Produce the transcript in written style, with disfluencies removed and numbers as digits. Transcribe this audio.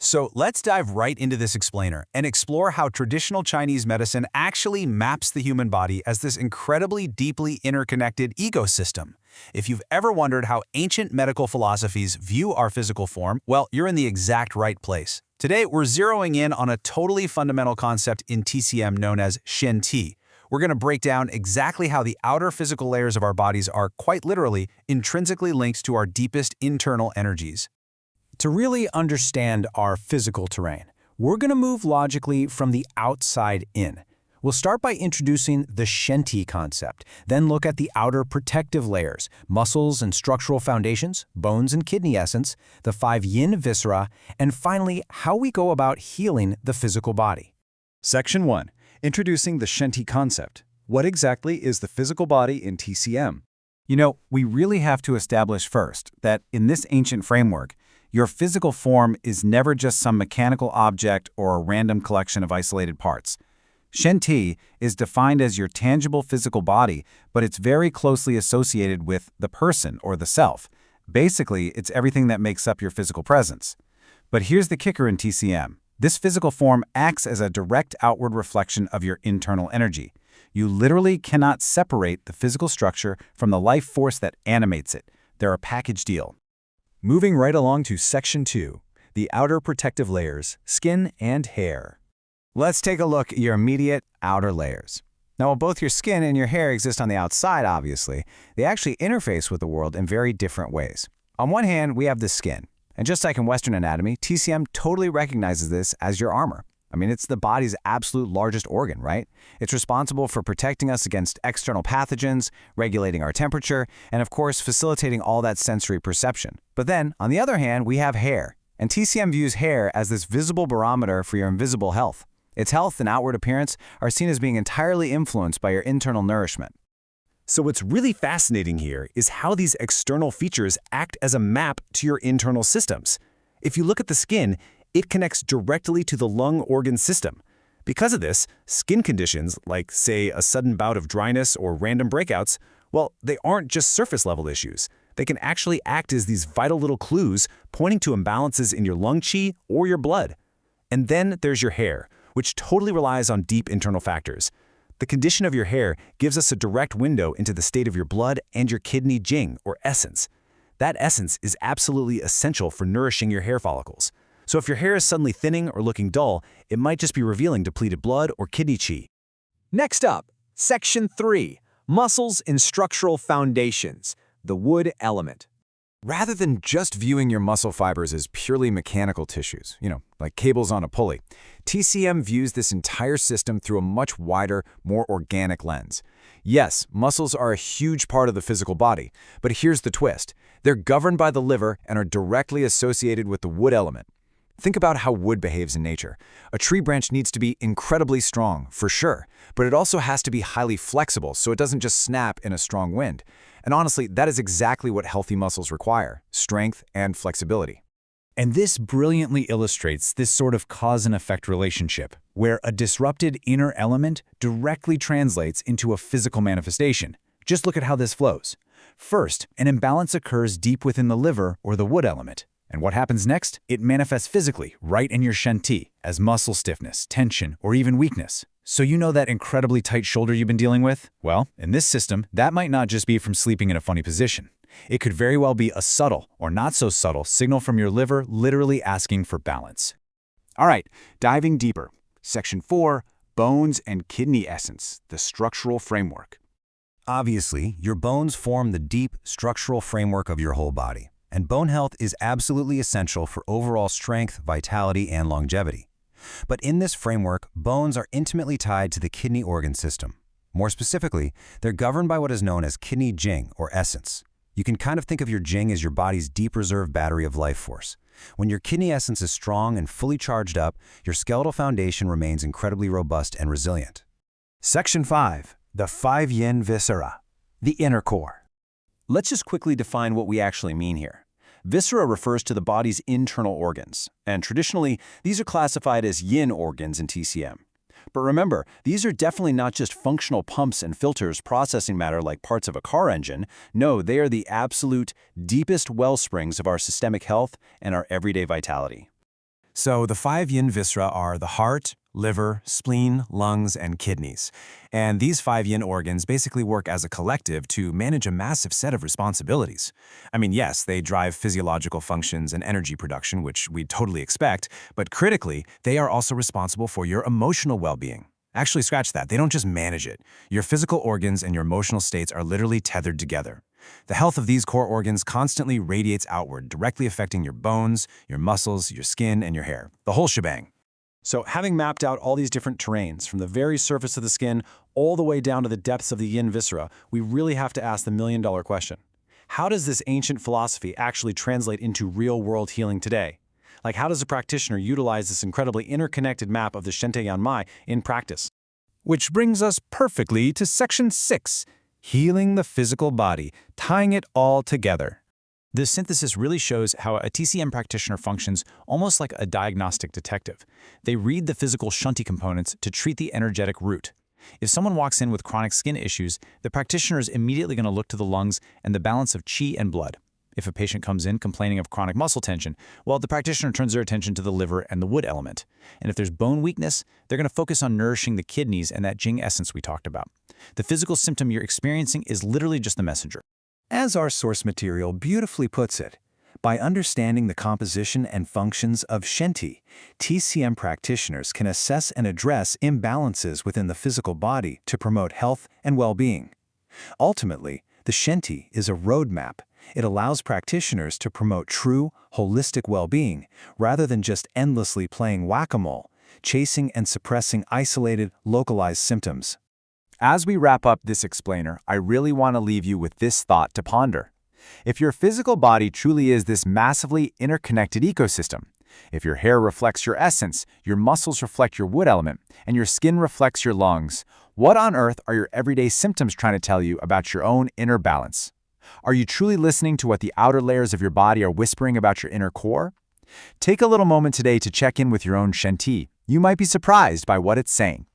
So let's dive right into this explainer and explore how traditional Chinese medicine actually maps the human body as this incredibly deeply interconnected ecosystem. If you've ever wondered how ancient medical philosophies view our physical form, well, you're in the exact right place. Today, we're zeroing in on a totally fundamental concept in TCM known as Shenti. We're going to break down exactly how the outer physical layers of our bodies are, quite literally, intrinsically linked to our deepest internal energies. To really understand our physical terrain, we're going to move logically from the outside in. We'll start by introducing the Shenti concept, then look at the outer protective layers, muscles and structural foundations, bones and kidney essence, the 5 yin viscera, and finally, how we go about healing the physical body. Section 1. Introducing the Shenti concept. What exactly is the physical body in TCM? We really have to establish first that in this ancient framework, your physical form is never just some mechanical object or a random collection of isolated parts. Shenti is defined as your tangible physical body, but it's very closely associated with the person or the self. Basically, it's everything that makes up your physical presence. But here's the kicker in TCM. This physical form acts as a direct outward reflection of your internal energy. You literally cannot separate the physical structure from the life force that animates it. They're a package deal. Moving right along to Section 2. The outer protective layers, skin and hair. Let's take a look at your immediate outer layers. Now, while both your skin and your hair exist on the outside, obviously, they actually interface with the world in very different ways. On one hand, we have the skin. And just like in Western anatomy, TCM totally recognizes this as your armor. It's the body's absolute largest organ, right? It's responsible for protecting us against external pathogens, regulating our temperature, and of course, facilitating all that sensory perception. But then, on the other hand, we have hair. And TCM views hair as this visible barometer for your invisible health. Its health and outward appearance are seen as being entirely influenced by your internal nourishment. So what's really fascinating here is how these external features act as a map to your internal systems. If you look at the skin, it connects directly to the lung organ system. Because of this, skin conditions like, say, a sudden bout of dryness or random breakouts, well, they aren't just surface-level issues. They can actually act as these vital little clues pointing to imbalances in your lung qi or your blood. And then there's your hair, which totally relies on deep internal factors. The condition of your hair gives us a direct window into the state of your blood and your kidney jing, or essence. That essence is absolutely essential for nourishing your hair follicles. So if your hair is suddenly thinning or looking dull, it might just be revealing depleted blood or kidney qi. Next up, Section 3, Muscles and Structural Foundations, the wood element. Rather than just viewing your muscle fibers as purely mechanical tissues, like cables on a pulley, TCM views this entire system through a much wider, more organic lens. Yes, muscles are a huge part of the physical body, but here's the twist. They're governed by the liver and are directly associated with the wood element. Think about how wood behaves in nature. A tree branch needs to be incredibly strong, for sure, but it also has to be highly flexible so it doesn't just snap in a strong wind. And honestly, that is exactly what healthy muscles require: strength and flexibility. And this brilliantly illustrates this sort of cause and effect relationship, where a disrupted inner element directly translates into a physical manifestation. Just look at how this flows. First, an imbalance occurs deep within the liver or the wood element. And what happens next? It manifests physically, right in your Shenti, as muscle stiffness, tension, or even weakness. So you know that incredibly tight shoulder you've been dealing with? Well, in this system, that might not just be from sleeping in a funny position. It could very well be a subtle, or not so subtle, signal from your liver literally asking for balance. All right, diving deeper. Section 4, Bones and Kidney Essence, the structural framework. Obviously, your bones form the deep structural framework of your whole body. And bone health is absolutely essential for overall strength, vitality, and longevity. But in this framework, bones are intimately tied to the kidney organ system. More specifically, they're governed by what is known as kidney jing, or essence. You can kind of think of your jing as your body's deep reserve battery of life force. When your kidney essence is strong and fully charged up, your skeletal foundation remains incredibly robust and resilient. Section 5, the 5 yin viscera, the inner core. Let's just quickly define what we actually mean here. Viscera refers to the body's internal organs, and traditionally, these are classified as yin organs in TCM. But remember, these are definitely not just functional pumps and filters processing matter like parts of a car engine. No, they are the absolute deepest wellsprings of our systemic health and our everyday vitality. So the 5 yin viscera are the heart, liver, spleen, lungs, and kidneys. And these 5 yin organs basically work as a collective to manage a massive set of responsibilities. I mean, yes, they drive physiological functions and energy production, which we totally expect, but critically, they are also responsible for your emotional well-being. Actually, scratch that. They don't just manage it. Your physical organs and your emotional states are literally tethered together. The health of these core organs constantly radiates outward, directly affecting your bones, your muscles, your skin, and your hair. The whole shebang. So having mapped out all these different terrains, from the very surface of the skin all the way down to the depths of the yin viscera, we really have to ask the million-dollar question. How does this ancient philosophy actually translate into real-world healing today? Like, how does a practitioner utilize this incredibly interconnected map of the Shenti Yanmai in practice? Which brings us perfectly to Section 6, healing the physical body, tying it all together. This synthesis really shows how a TCM practitioner functions almost like a diagnostic detective. They read the physical Shenti components to treat the energetic root. If someone walks in with chronic skin issues, the practitioner is immediately going to look to the lungs and the balance of qi and blood. If a patient comes in complaining of chronic muscle tension, well, the practitioner turns their attention to the liver and the wood element. And if there's bone weakness, they're going to focus on nourishing the kidneys and that Jing essence we talked about. The physical symptom you're experiencing is literally just the messenger. As our source material beautifully puts it, by understanding the composition and functions of Shenti, TCM practitioners can assess and address imbalances within the physical body to promote health and well-being. Ultimately, the Shenti is a roadmap. It allows practitioners to promote true, holistic well-being rather than just endlessly playing whack-a-mole, chasing and suppressing isolated, localized symptoms. As we wrap up this explainer, I really want to leave you with this thought to ponder. If your physical body truly is this massively interconnected ecosystem, if your hair reflects your essence, your muscles reflect your wood element, and your skin reflects your lungs, what on earth are your everyday symptoms trying to tell you about your own inner balance? Are you truly listening to what the outer layers of your body are whispering about your inner core? Take a little moment today to check in with your own Shenti. You might be surprised by what it's saying.